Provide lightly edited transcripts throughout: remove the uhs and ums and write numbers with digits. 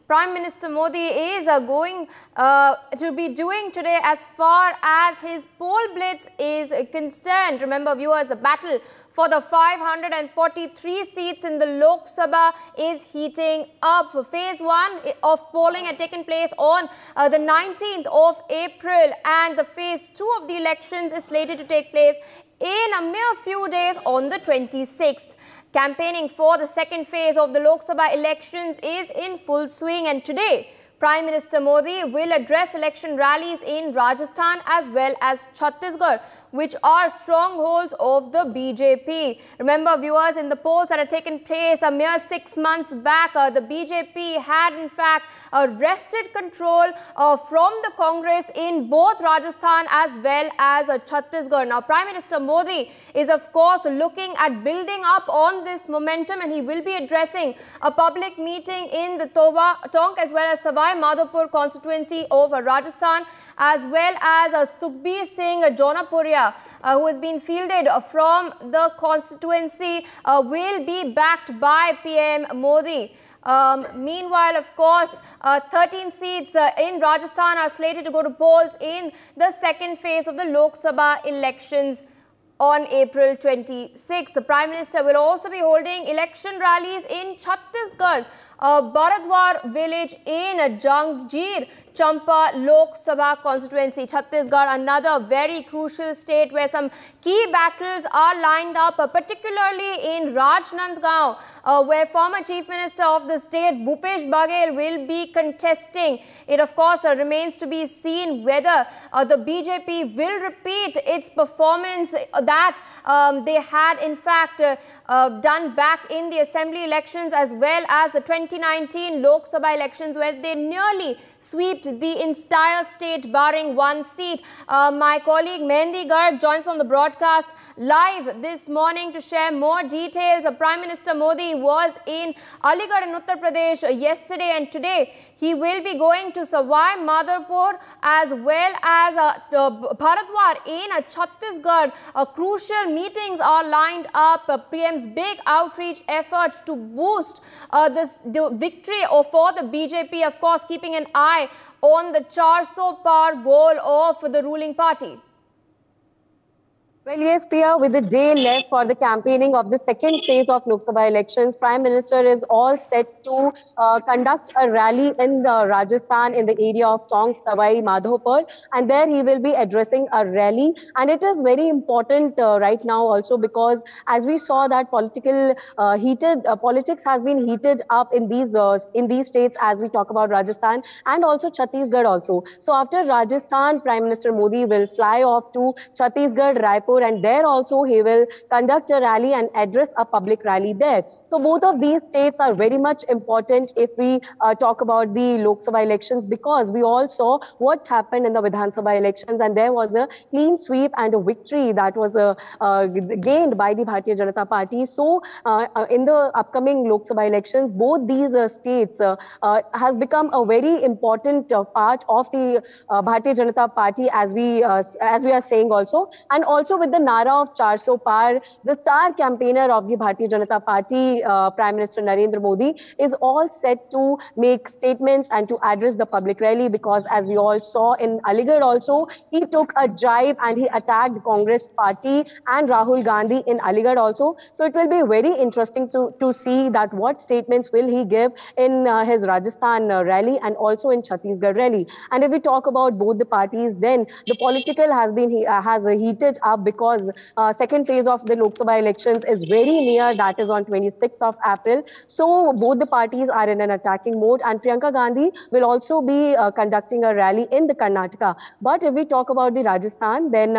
Prime Minister Modi is going to be doing today as far as his poll blitz is concerned. Remember, viewers, the battle for the 543 seats in the Lok Sabha is heating up. Phase 1 of polling had taken place on the 19th of April, and the phase 2 of the elections is slated to take place in a mere few days on the 26th. Campaigning for the second phase of the Lok Sabha elections is in full swing, and today Prime Minister Modi will address election rallies in Rajasthan as well as Chhattisgarh, which are strongholds of the BJP. Remember, viewers, in the polls that had taken place a mere 6 months back, the BJP had in fact wrested control from the Congress in both Rajasthan as well as Chhattisgarh. Now, Prime Minister Modi is of course looking at building up on this momentum, and he will be addressing a public meeting in the Tonk as well as Savai Madhopur constituency of Rajasthan, as well as Sukhbir Singh Jonapuria, who has been fielded from the constituency, will be backed by PM Modi. Meanwhile, of course, 13 seats in Rajasthan are slated to go to polls in the second phase of the Lok Sabha elections on April 26. The Prime Minister will also be holding election rallies in Chhattisgarh, Baradwar village in Jangir Champa Lok Sabha constituency. Chhattisgarh, another very crucial state where some key battles are lined up, particularly in Rajnandgaon, where former Chief Minister of the state Bhupesh Baghel will be contesting. It of course remains to be seen whether the BJP will repeat its performance that they had in fact done back in the assembly elections as well as the 2019 Lok Sabha elections, where they nearly swept the entire state barring one seat. My colleague Mehendi Garg joins on the broadcast live this morning to share more details. Prime Minister Modi was in Aligarh in Uttar Pradesh yesterday, and today he will be going to Savai Madhopur as well as Bharadwar in Chhattisgarh. Crucial meetings are lined up. PM's big outreach effort to boost the victory for the BJP, of course keeping an eye on the 400 par goal of the ruling party. Well, yes, Priya, with the day left for the campaigning of the second phase of Lok Sabha elections, Prime Minister is all set to conduct a rally in Rajasthan in the area of Tonk, Savai Madhopur, and there he will be addressing a rally. And it is very important right now also because as we saw that politics has been heated up in these states as we talk about Rajasthan and also Chhattisgarh also. So after Rajasthan, Prime Minister Modi will fly off to Chhattisgarh, Raipur, and there also he will conduct a rally and address a public rally there. So both of these states are very much important if we talk about the Lok Sabha elections, because we all saw what happened in the Vidhan Sabha elections, and there was a clean sweep and a victory that was gained by the Bharatiya Janata Party. So in the upcoming Lok Sabha elections, both these states has become a very important part of the Bharatiya Janata Party, as we are saying also. And also with the Nara of 400 par, the star campaigner of the Bharatiya Janata Party, Prime Minister Narendra Modi, is all set to make statements and to address the public rally, because as we all saw in Aligarh also, he took a jibe and he attacked Congress party and Rahul Gandhi in Aligarh also. So it will be very interesting to see that what statements will he give in his Rajasthan rally and also in Chhattisgarh rally. And if we talk about both the parties, then the political has heated up, because second phase of the Lok Sabha elections is very near, that is on 26th of April. So both the parties are in an attacking mode, and Priyanka Gandhi will also be conducting a rally in the Karnataka. But if we talk about the Rajasthan, then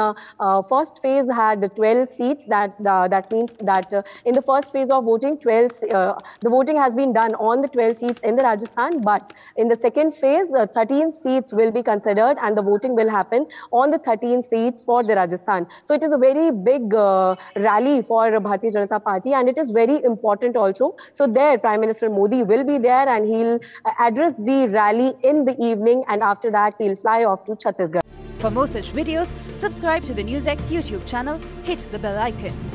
first phase had 12 seats. That means that in the first phase of voting, the voting has been done on the 12 seats in the Rajasthan, but in the second phase, 13 seats will be considered and the voting will happen on the 13 seats for the Rajasthan. So it is a very big rally for Bharatiya Janata Party, and it is very important also. So there, Prime Minister Modi will be there and he'll address the rally in the evening, and after that he'll fly off to Chhattisgarh. For more such videos, subscribe to the NewsX YouTube channel, hit the bell icon.